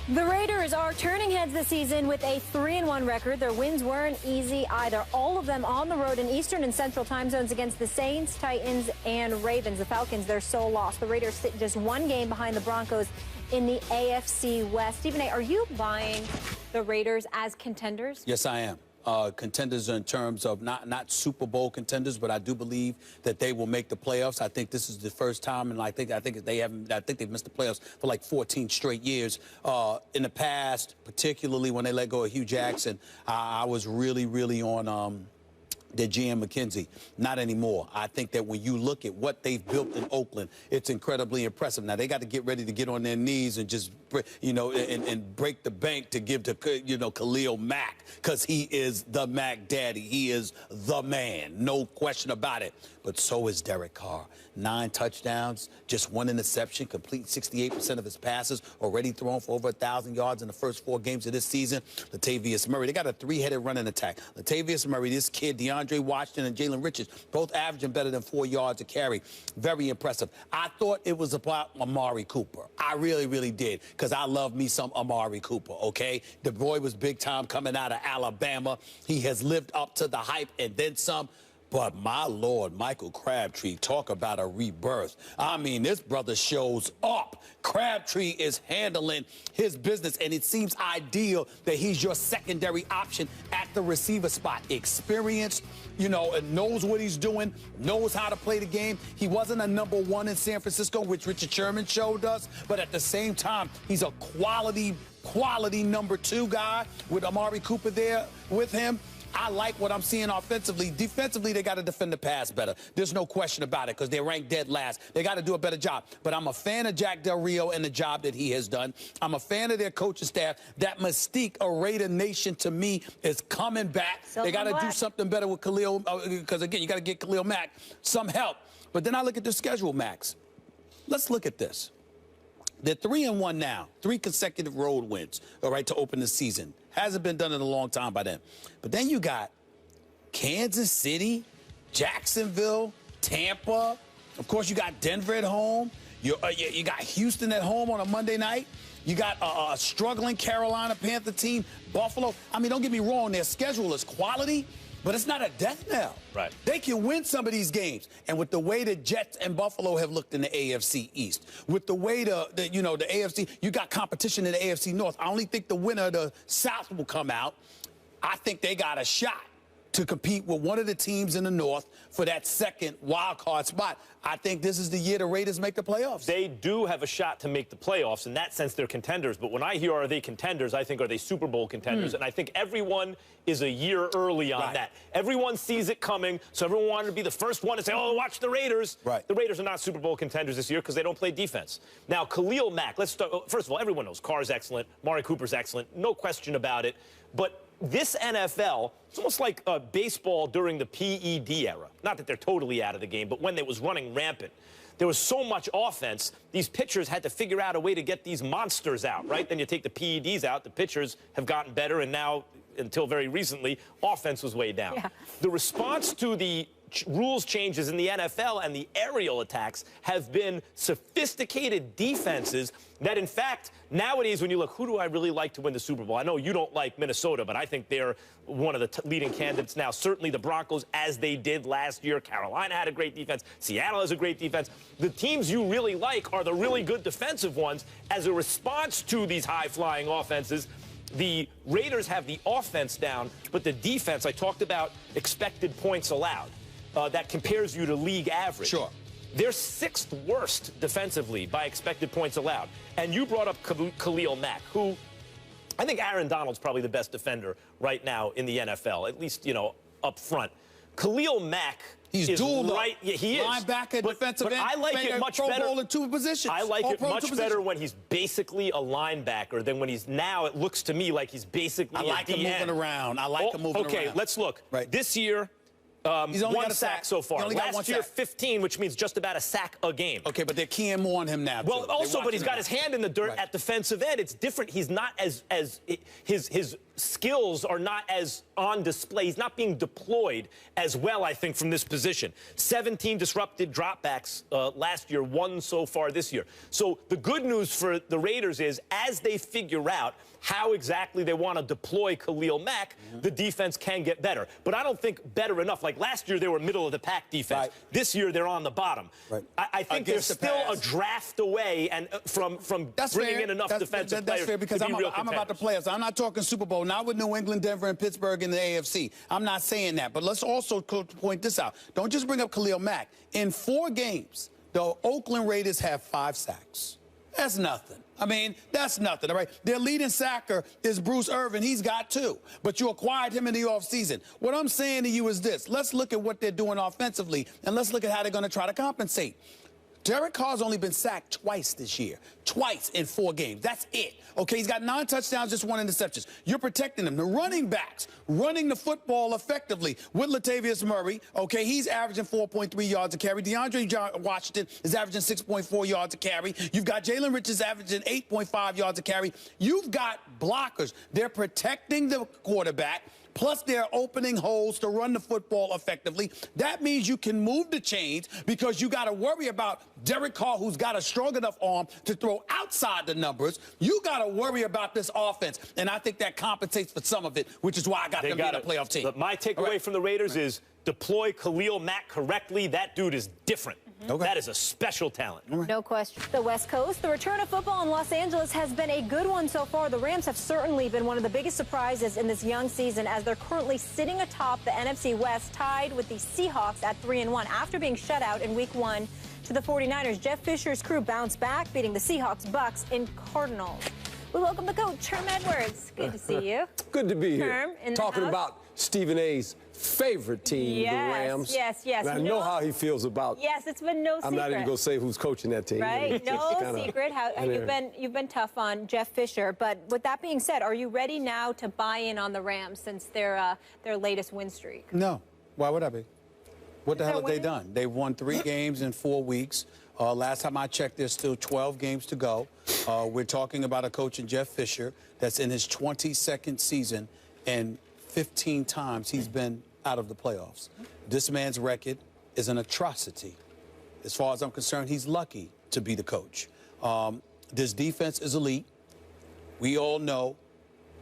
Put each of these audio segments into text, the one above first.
The Raiders are turning heads this season with a 3-1 record. Their wins weren't easy either. All of them on the road in Eastern and Central time zones against the Saints, Titans, and Ravens. The Falcons, they're so lost. The Raiders sit just one game behind the Broncos in the AFC West. Stephen A., are you buying the Raiders as contenders? Yes, I am. Contenders in terms of not Super Bowl contenders, but I do believe that they will make the playoffs. I think this is the first time, and I think they've missed the playoffs for like 14 straight years. In the past, particularly when they let go of Hugh Jackson, I was really on the GM McKenzie. Not anymore. I think that when you look at what they've built in Oakland, it's incredibly impressive. Now, they got to get ready to get on their knees and just, and break the bank to give to, Khalil Mack, because he is the Mack daddy. He is the man. No question about it. But so is Derek Carr. 9 touchdowns, just 1 interception, complete 68% of his passes, already thrown for over 1,000 yards in the first 4 games of this season. Latavius Murray, they got a 3-headed running attack. Latavius Murray, this kid, DeAndre Washington and Jalen Richards, both averaging better than 4 yards a carry. Very impressive. I thought it was about Amari Cooper. I really did, because I love me some Amari Cooper, okay? The boy was big time coming out of Alabama. He has lived up to the hype and then some. But my Lord, Michael Crabtree, talk about a rebirth. I mean, this brother shows up. Crabtree is handling his business, and it seems ideal that he's your secondary option at the receiver spot. Experienced, and knows what he's doing, knows how to play the game. He wasn't a #1 in San Francisco, which Richard Sherman showed us, but at the same time, he's a quality #2 guy with Amari Cooper there with him. I like what I'm seeing offensively. Defensively, they got to defend the pass better. There's no question about it, because they're ranked dead last. They got to do a better job. But I'm a fan of Jack Del Rio and the job that he has done. I'm a fan of their coaching staff. That mystique of Raider Nation, to me, is coming back. They got to do something better with Khalil, because, again, you got to get Khalil Mack some help. But then I look at the schedule, Max. Let's look at this. They're 3-1 now, 3 consecutive road wins, all right, to open the season. Hasn't been done in a long time by them. But then you got Kansas City, Jacksonville, Tampa. Of course, you got Denver at home. You got Houston at home on a Monday night. You got a struggling Carolina Panther team, Buffalo. I mean, don't get me wrong, their schedule is quality, but it's not a death knell. Right. They can win some of these games. And with the way the Jets and Buffalo have looked in the AFC East, with the way the AFC, you got competition in the AFC North. I only think the winner of the South will come out. I think they got a shot to compete with one of the teams in the North for that second wild card spot. I think this is the year the Raiders make the playoffs. They do have a shot to make the playoffs. In that sense, they're contenders. But when I hear, are they contenders, I think, are they Super Bowl contenders? And I think everyone is a year early on that. Everyone sees it coming, so everyone wanted to be the first one to say, oh, watch the Raiders. Right. The Raiders are not Super Bowl contenders this year because they don't play defense. Now, Khalil Mack, let's start. First of all, everyone knows Carr's excellent. Amari Cooper's excellent. No question about it. But this NFL, it's almost like baseball during the PED era. Not that they're totally out of the game, but when it was running rampant. There was so much offense, these pitchers had to figure out a way to get these monsters out, right? Then you take the PEDs out, the pitchers have gotten better, and now, until very recently, offense was way down. Yeah. The response to the rules changes in the NFL and the aerial attacks have been sophisticated defenses that, in fact, nowadays when you look, who do I really like to win the Super Bowl? I know you don't like Minnesota, but I think they're one of the leading candidates now. Certainly the Broncos, as they did last year. Carolina had a great defense. Seattle has a great defense. The teams you really like are the really good defensive ones. As a response to these high-flying offenses, the Raiders have the offense down, but the defense, I talked about expected points allowed. That compares you to league average. Sure. They're 6th worst defensively by expected points allowed. And you brought up Khalil Mack, who I think Aaron Donald's probably the best defender right now in the NFL, at least, up front. Khalil Mack He's dual right. Yeah, he is. Linebacker, defensive end. I like it much better. Pro Bowl in 2 positions. I like it much better when he's basically a linebacker than when he's now. It looks to me like he's basically I like him moving around. I like him moving around. Okay, let's look. Right. This year, He's only one got a sack so far. Last year, 15, which means just about a sack a game. Okay, but they're keying more on him now. Well, too. also, but he's got his hand in the dirt right. at defensive end. It's different. He's not his skills are not as on display. He's not being deployed as well, I think, from this position. 17 disrupted dropbacks last year, 1 so far this year. So the good news for the Raiders is, as they figure out how exactly they want to deploy Khalil Mack, the defense can get better. But I don't think better enough. Like last year, they were middle-of-the-pack defense. Right. This year, they're on the bottom. Right. I think they're still a draft away and from bringing in enough defensive players. That's fair, because I'm about the playoffs. I'm not talking Super Bowl, not with New England, Denver, and Pittsburgh in the AFC. I'm not saying that. But let's also point this out. Don't just bring up Khalil Mack. In 4 games, the Oakland Raiders have 5 sacks. That's nothing. I mean, that's nothing, all right? Their leading sacker is Bruce Irvin. He's got 2. But you acquired him in the offseason. What I'm saying to you is this. Let's look at what they're doing offensively, and let's look at how they're going to try to compensate. Derek Carr's only been sacked twice this year. Twice in 4 games. That's it. Okay, he's got 9 touchdowns, just 1 interception. You're protecting him. The running backs running the football effectively with Latavius Murray. Okay, he's averaging 4.3 yards a carry. DeAndre Washington is averaging 6.4 yards a carry. You've got Jalen Richards averaging 8.5 yards a carry. You've got blockers. They're protecting the quarterback. Plus, they're opening holes to run the football effectively. That means you can move the chains, because you got to worry about Derek Carr, who's got a strong enough arm to throw outside the numbers. You got to worry about this offense, and I think that compensates for some of it, which is why I got them being a playoff team. My takeaway from the Raiders is deploy Khalil Mack correctly. That dude is different. Okay. That is a special talent. No question. The West Coast, the return of football in Los Angeles has been a good one so far. The Rams have certainly been one of the biggest surprises in this young season, as they're currently sitting atop the NFC West, tied with the Seahawks at 3-1 after being shut out in Week 1 to the 49ers. Jeff Fisher's crew bounced back, beating the Seahawks, Bucks, and Cardinals. We welcome the coach, Herm Edwards. Good to see you. Good to be here. Talking about Stephen A's favorite team, the Rams. Yes. And I know how he feels about. Yes, it's been no secret. I'm not even going to say who's coaching that team. Right, no secret. How you've been tough on Jeff Fisher. But with that being said, are you ready now to buy in on the Rams since their latest win streak? No. Why would I be? What the hell have they done? They've won 3 games in 4 weeks. Last time I checked, there's still 12 games to go. We're talking about a coach in Jeff Fisher that's in his 22nd season, and 15 times he's been out of the playoffs. This man's record is an atrocity. As far as I'm concerned, he's lucky to be the coach. This defense is elite. We all know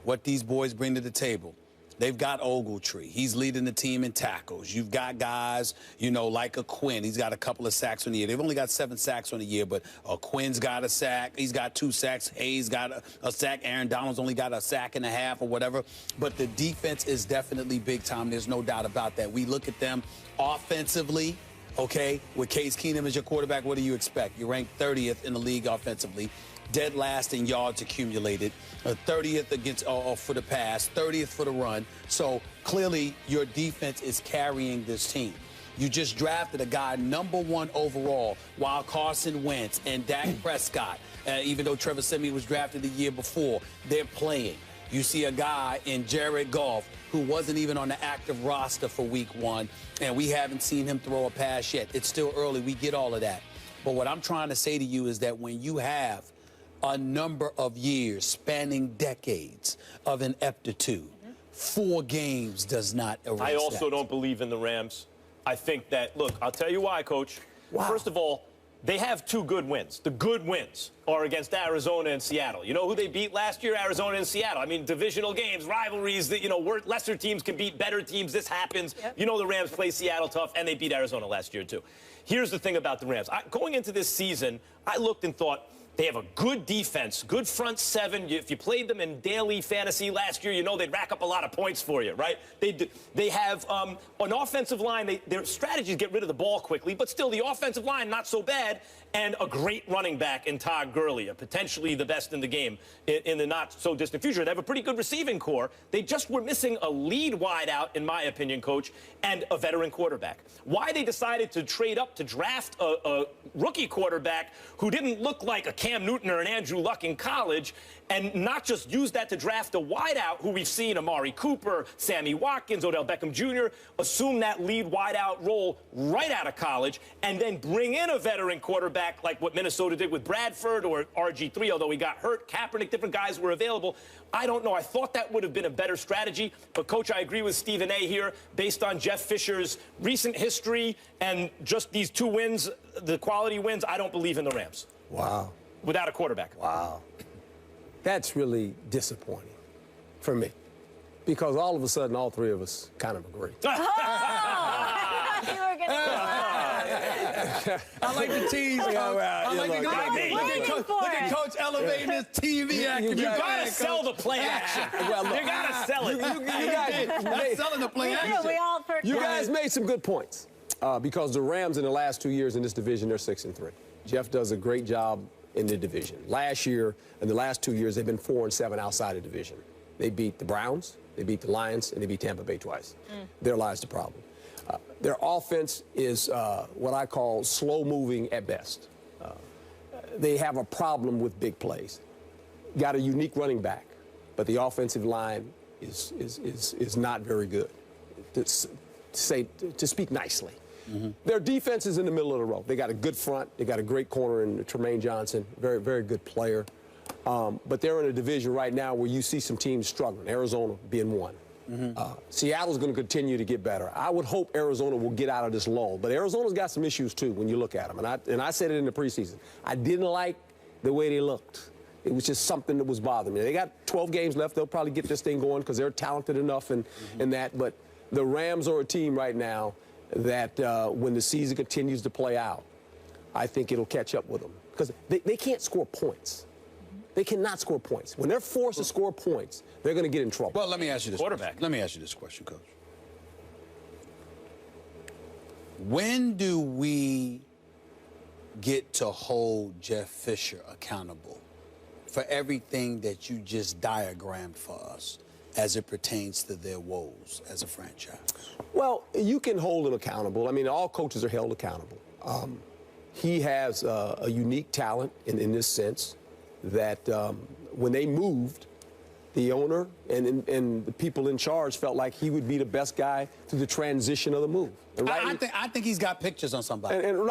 what these boys bring to the table. They've got Ogletree. He's leading the team in tackles. You've got guys, you know, like a Quinn. He's got a couple of sacks on the year. They've only got 7 sacks on the year, but Quinn's got a sack. He's got 2 sacks. Hayes got a sack. Aaron Donald's only got a sack and a half or whatever. But the defense is definitely big time. There's no doubt about that. We look at them offensively, okay, with Case Keenum as your quarterback. What do you expect? You're ranked 30th in the league offensively. Dead last in yards accumulated, 30th against for the pass, 30th for the run. So clearly your defense is carrying this team. You just drafted a guy #1 overall, while Carson Wentz and Dak Prescott, even though Trevor Siemian was drafted the year before, they're playing. You see a guy in Jared Goff who wasn't even on the active roster for Week 1, and we haven't seen him throw a pass yet. It's still early. We get all of that. But what I'm trying to say to you is that when you have a number of years spanning decades of ineptitude, 4 games does not erase I also that. don't believe in the Rams. I think that, look, I'll tell you why, Coach. Wow. First of all, they have 2 good wins. The good wins are against Arizona and Seattle. You know who they beat last year? Arizona and Seattle. I mean, divisional games, rivalries, that, you know, lesser teams can beat better teams. This happens. Yep. You know the Rams play Seattle tough, and they beat Arizona last year, too. Here's the thing about the Rams. Going into this season, I looked and thought, they have a good defense, good front 7. If you played them in daily fantasy last year, you know they'd rack up a lot of points for you, right? They have an offensive line. Their strategy is get rid of the ball quickly, but still the offensive line not so bad. and a great running back in Todd Gurley, potentially the best in the game in the not-so-distant future. They have a pretty good receiving core. They just were missing a lead wideout, in my opinion, Coach, and a veteran quarterback. Why they decided to trade up to draft a rookie quarterback who didn't look like a Cam Newton or an Andrew Luck in college, and not just use that to draft a wideout who we've seen, Amari Cooper, Sammy Watkins, Odell Beckham Jr., assume that lead wideout role right out of college, and then bring in a veteran quarterback like what Minnesota did with Bradford or RG3, although he got hurt. Kaepernick, different guys were available. I don't know. I thought that would have been a better strategy. But, Coach, I agree with Stephen A. here. Based on Jeff Fisher's recent history and just these 2 wins, the quality wins, I don't believe in the Rams. Wow. Without a quarterback. Wow. That's really disappointing for me, because all of a sudden, all 3 of us kind of agree. I like the tease. I like look at Coach elevating his TV action. You gotta sell the play action. Well, look, you gotta sell it. Not selling the play action. You guys made some good points, because the Rams in the last 2 years in this division, they're 6-3. Jeff does a great job in the division. Last year, in the last 2 years, they've been 4-7 outside the division. They beat the Browns, they beat the Lions, and they beat Tampa Bay twice. There lies the problem. Their offense is what I call slow-moving at best. They have a problem with big plays. Got a unique running back, but the offensive line is not very good, to speak nicely. Their defense is in the middle of the road. They got a good front. They got a great corner in Tremaine Johnson, very, very good player. But they're in a division right now where you see some teams struggling, Arizona being one. Seattle's going to continue to get better. I would hope Arizona will get out of this lull. But Arizona's got some issues, too, when you look at them. And I said it in the preseason. I didn't like the way they looked. It was just something that was bothering me. They got 12 games left. They'll probably get this thing going because they're talented enough in that. But the Rams are a team right now that when the season continues to play out, I think it'll catch up with them. Because they can't score points. They cannot score points. When they're forced to score points, they're going to get in trouble. Well, let me ask you this quarterback. Question. Let me ask you this question, Coach. When do we get to hold Jeff Fisher accountable for everything that you just diagrammed for us as it pertains to their woes as a franchise? Well, you can hold him accountable. I mean, all coaches are held accountable. He has a unique talent in this sense that when they moved, the owner and the people in charge felt like he would be the best guy through the transition of the move. I think he's got pictures on somebody. I don't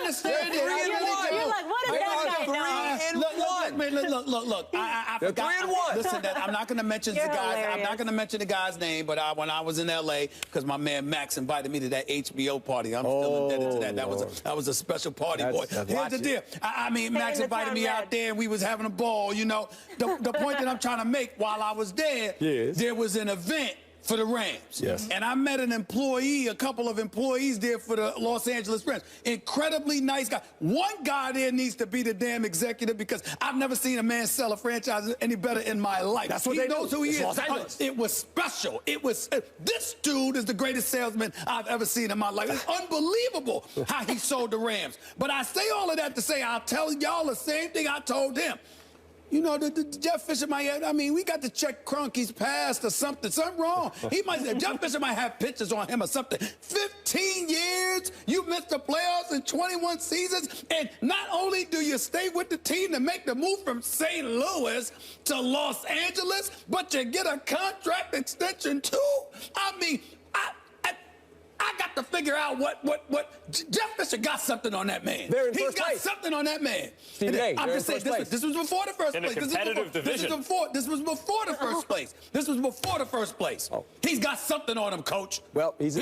understand it. You're like, what is that guy know? Look. I forgot. 3-1. Listen, I'm not going to mention the guy. I'm not going to mention the guy's name. But when I was in L.A., because my man Max invited me to that HBO party, I'm still indebted to that. That was a special party, boy. Here's the deal. I mean, Max invited me out there, and we was having a ball. You know, the point that I'm trying to make while I was there, there was an event for the Rams. Yes. And I met a couple of employees there for the Los Angeles Rams. Incredibly nice guy. One guy there needs to be the damn executive because I've never seen a man sell a franchise any better in my life. That's what he knows who he is. Los Angeles. It was special. This dude is the greatest salesman I've ever seen in my life. It's unbelievable how he sold the Rams. But I say all of that to say I'll tell y'all the same thing I told him. You know, the Jeff Fisher we got to check Kroenke's past or something. Something wrong. Jeff Fisher might have pictures on him or something. 15 years, you missed the playoffs in 21 seasons, and not only do you stay with the team to make the move from St. Louis to Los Angeles, but you get a contract extension too. I mean, I got to figure out what Jeff Fisher got something on that man. He's got something on that man. I'm just saying this was before the first place. In a competitive division. This was before the first place. This was before the first place. He's got something on him, Coach. Well, he's